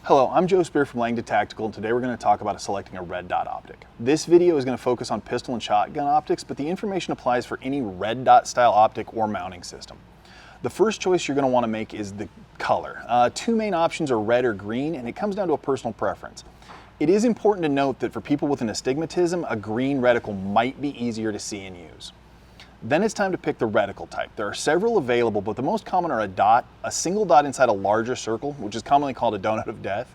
Hello, I'm Joe Spear from Langdon Tactical, and today we're going to talk about selecting a red dot optic. This video is going to focus on pistol and shotgun optics, but the information applies for any red dot style optic or mounting system. The first choice you're going to want to make is the color. Two main options are red or green, and it comes down to a personal preference. It is important to note that for people with an astigmatism, a green reticle might be easier to see and use. Then it's time to pick the reticle type. There are several available, but the most common are a dot, a single dot inside a larger circle, which is commonly called a donut of death,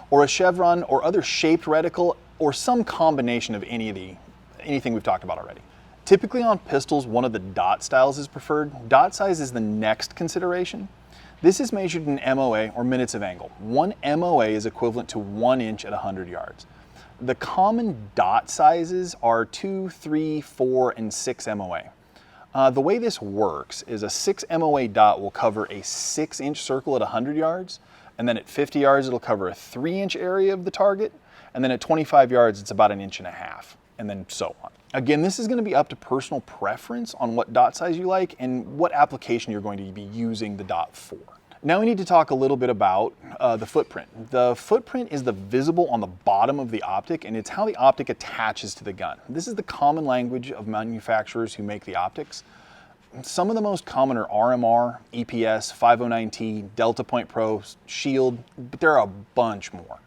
or a chevron or other shaped reticle, or some combination of anything we've talked about already. Typically on pistols, one of the dot styles is preferred. Dot size is the next consideration. This is measured in MOA, or minutes of angle. 1 MOA is equivalent to 1 inch at 100 yards. The common dot sizes are 2, 3, 4, and 6 MOA. The way this works is a 6 MOA dot will cover a 6-inch circle at 100 yards, and then at 50 yards it'll cover a 3-inch area of the target, and then at 25 yards it's about 1.5 inches, and then so on. Again, this is going to be up to personal preference on what dot size you like and what application you're going to be using the dot for. Now we need to talk a little bit about the footprint. The footprint is the visible on the bottom of the optic, and it's how the optic attaches to the gun. This is the common language of manufacturers who make the optics. Some of the most common are RMR, EPS, 509T, Delta Point Pro, Shield, but there are a bunch more.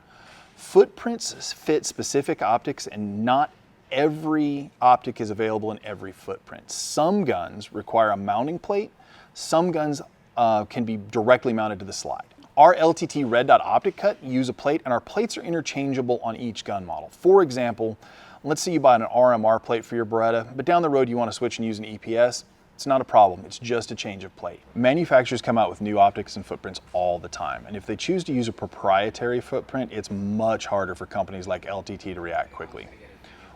Footprints fit specific optics, and not every optic is available in every footprint. Some guns require a mounting plate, some guns can be directly mounted to the slide. Our LTT red dot optic cut use a plate, and our plates are interchangeable on each gun model. For example, let's say you buy an RMR plate for your Beretta, but down the road you want to switch and use an EPS. It's not a problem, it's just a change of plate. Manufacturers come out with new optics and footprints all the time, and if they choose to use a proprietary footprint, it's much harder for companies like LTT to react quickly.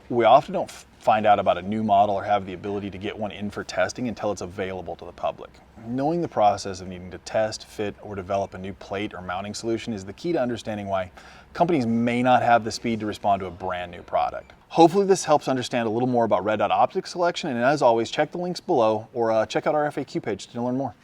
We often don't find out about a new model or have the ability to get one in for testing until it's available to the public. Knowing the process of needing to test, fit, or develop a new plate or mounting solution is the key to understanding why companies may not have the speed to respond to a brand new product. Hopefully this helps understand a little more about red dot optic selection, and as always, check the links below or check out our FAQ page to learn more.